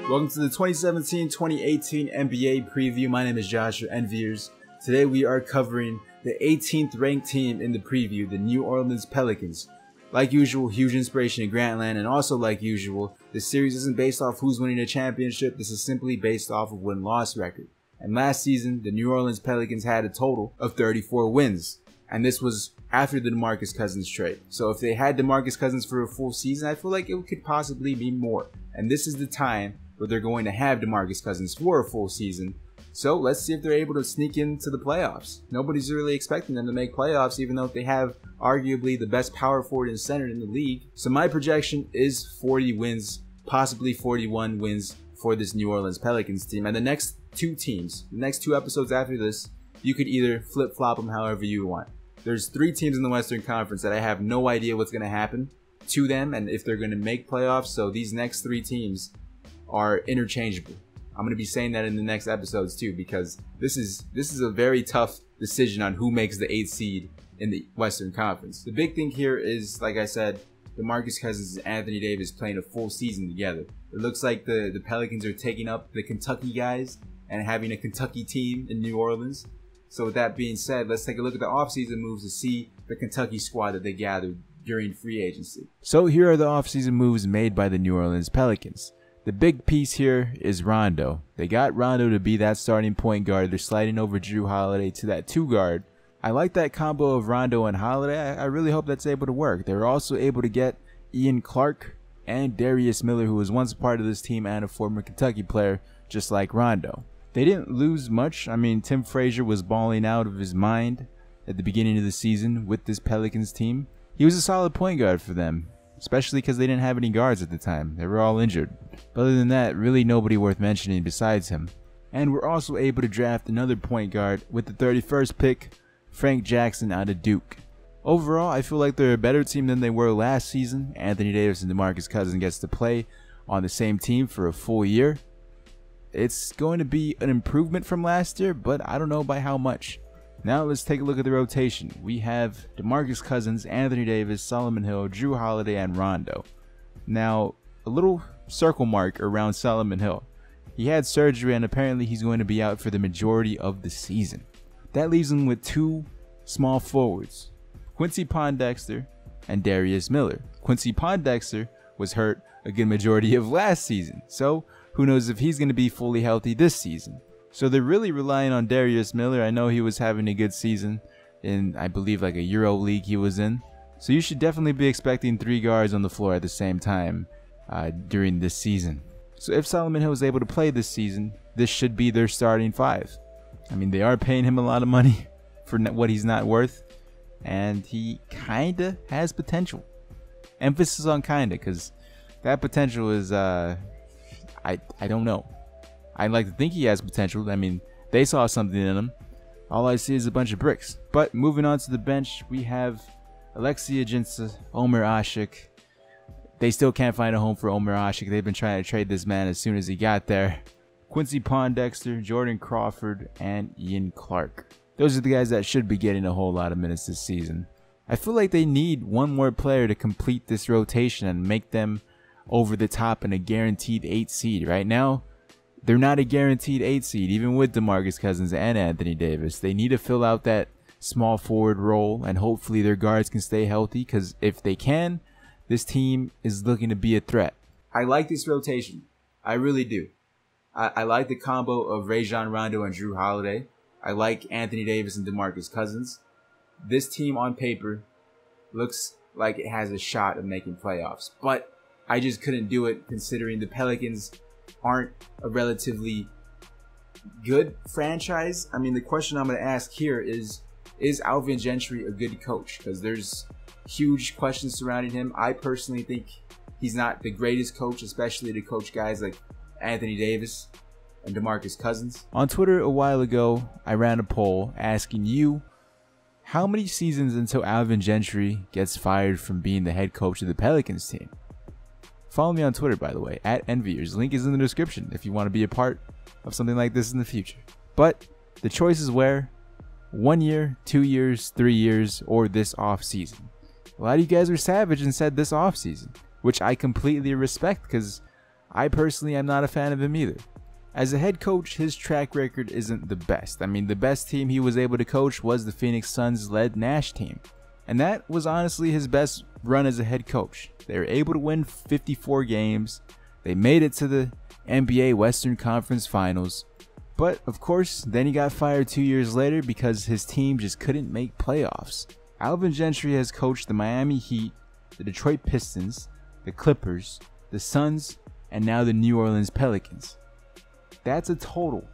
Welcome to the 2017-2018 NBA preview. My name is Joshua Enviers. Today we are covering the 18th ranked team in the preview, the New Orleans Pelicans. Like usual, huge inspiration in Grantland, and also like usual, this series isn't based off who's winning a championship. This is simply based off of win-loss record. And last season, the New Orleans Pelicans had a total of 34 wins. And this was after the DeMarcus Cousins trade. So if they had DeMarcus Cousins for a full season, I feel like it could possibly be more. And this is the time where they're going to have DeMarcus Cousins for a full season. So let's see if they're able to sneak into the playoffs. Nobody's really expecting them to make playoffs, even though they have arguably the best power forward and center in the league. So my projection is 40 wins, possibly 41 wins for this New Orleans Pelicans team. And the next two teams, the next two episodes after this, you could either flip-flop them however you want. There's three teams in the Western Conference that I have no idea what's going to happen to them and if they're going to make playoffs. So these next three teams are interchangeable. I'm going to be saying that in the next episodes too, because this is a very tough decision on who makes the 8th seed in the Western Conference. The big thing here is, like I said, DeMarcus Cousins and Anthony Davis playing a full season together. It looks like the Pelicans are taking up the Kentucky guys and having a Kentucky team in New Orleans. So with that being said, let's take a look at the offseason moves to see the Kentucky squad that they gathered during free agency. So here are the offseason moves made by the New Orleans Pelicans. The big piece here is Rondo. They got Rondo to be that starting point guard. They're sliding over Jrue Holiday to that 2 guard. I like that combo of Rondo and Holiday. I really hope that's able to work. They were also able to get Ian Clark and Darius Miller, who was once part of this team and a former Kentucky player, just like Rondo. They didn't lose much. I mean, Tim Frazier was balling out of his mind at the beginning of the season with this Pelicans team. He was a solid point guard for them, especially because they didn't have any guards at the time. They were all injured. But other than that, really nobody worth mentioning besides him. And we're also able to draft another point guard with the 31st pick, Frank Jackson out of Duke. Overall, I feel like they're a better team than they were last season. Anthony Davis and DeMarcus Cousins gets to play on the same team for a full year. It's going to be an improvement from last year, but I don't know by how much. Now let's take a look at the rotation. We have DeMarcus Cousins, Anthony Davis, Solomon Hill, Jrue Holiday, and Rondo. Now, a little circle mark around Solomon Hill. He had surgery and apparently he's going to be out for the majority of the season. That leaves him with 2 small forwards, Quincy Pondexter and Darius Miller. Quincy Pondexter was hurt a good majority of last season, so who knows if he's going to be fully healthy this season. So they're really relying on Darius Miller. I know he was having a good season in, I believe, like a Euro League he was in. So you should definitely be expecting 3 guards on the floor at the same time during this season. So if Solomon Hill is able to play this season, this should be their starting 5. I mean, they are paying him a lot of money for what he's not worth, and he kinda has potential. Emphasis on kinda, because that potential is I don't know. I'd like to think he has potential. I mean, they saw something in him. All I see is a bunch of bricks. But moving on to the bench, we have Alexei Ajinça, Omer Asik. They still can't find a home for Omer Asik. They've been trying to trade this man as soon as he got there. Quincy Pondexter, Jordan Crawford, and Ian Clark. Those are the guys that should be getting a whole lot of minutes this season. I feel like they need one more player to complete this rotation and make them over the top in a guaranteed 8 seed. Right now, they're not a guaranteed 8 seed, even with DeMarcus Cousins and Anthony Davis. They need to fill out that small forward role, and hopefully their guards can stay healthy, because if they can, this team is looking to be a threat. I like this rotation. I really do. I like the combo of Rajon Rondo and Jrue Holiday. I like Anthony Davis and DeMarcus Cousins. This team on paper looks like it has a shot of making playoffs, but I just couldn't do it considering the Pelicans aren't a relatively good franchise. I mean, the question I'm going to ask here is Alvin Gentry a good coach? Because there's huge questions surrounding him. I personally think he's not the greatest coach, especially to coach guys like Anthony Davis and DeMarcus Cousins. On Twitter a while ago, I ran a poll asking you, how many seasons until Alvin Gentry gets fired from being the head coach of the Pelicans team? Follow me on Twitter, by the way, @Enviers. Link is in the description if you want to be a part of something like this in the future. But the choices were 1 year, 2 years, 3 years, or this off season. A lot of you guys were savage and said this off season, which I completely respect, because I personally am not a fan of him either. As a head coach, his track record isn't the best. I mean, the best team he was able to coach was the Phoenix Suns-led Nash team. And that was honestly his best run as a head coach. They were able to win 54 games. They made it to the NBA Western Conference Finals. But, of course, then he got fired 2 years later because his team just couldn't make playoffs. Alvin Gentry has coached the Miami Heat, the Detroit Pistons, the Clippers, the Suns, and now the New Orleans Pelicans. That's a total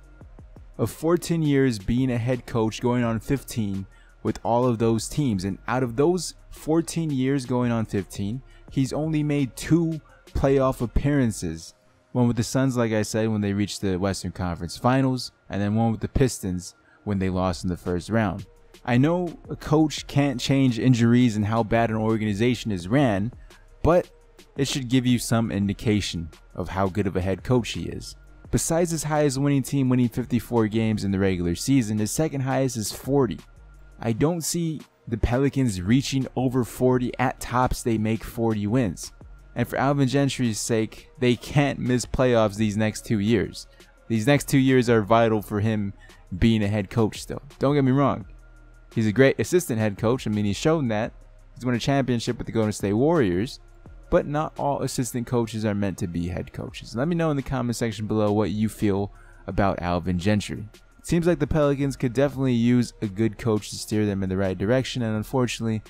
of 14 years being a head coach, going on 15 with all of those teams. And out of those 14 years going on 15, he's only made 2 playoff appearances. One with the Suns, like I said, when they reached the Western Conference Finals, and then one with the Pistons when they lost in the first round. I know a coach can't change injuries and how bad an organization is ran, but it should give you some indication of how good of a head coach he is. Besides his highest winning team winning 54 games in the regular season, his second highest is 40. I don't see the Pelicans reaching over 40. At tops, they make 40 wins. And for Alvin Gentry's sake, they can't miss playoffs these next 2 years. These next 2 years are vital for him being a head coach still. Don't get me wrong. He's a great assistant head coach. I mean, he's shown that. He's won a championship with the Golden State Warriors. But not all assistant coaches are meant to be head coaches. Let me know in the comment section below what you feel about Alvin Gentry. It seems like the Pelicans could definitely use a good coach to steer them in the right direction, and unfortunately,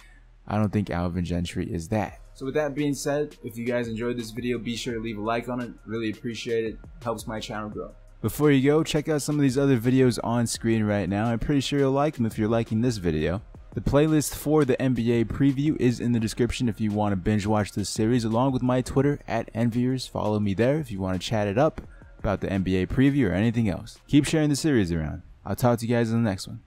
I don't think Alvin Gentry is that. So with that being said, if you guys enjoyed this video, be sure to leave a like on it. Really appreciate it. Helps my channel grow. Before you go, check out some of these other videos on screen right now. I'm pretty sure you'll like them if you're liking this video. The playlist for the NBA preview is in the description if you want to binge watch this series, along with my Twitter @Enviers. Follow me there if you want to chat it up about the NBA preview or anything else. Keep sharing the series around. I'll talk to you guys in the next one.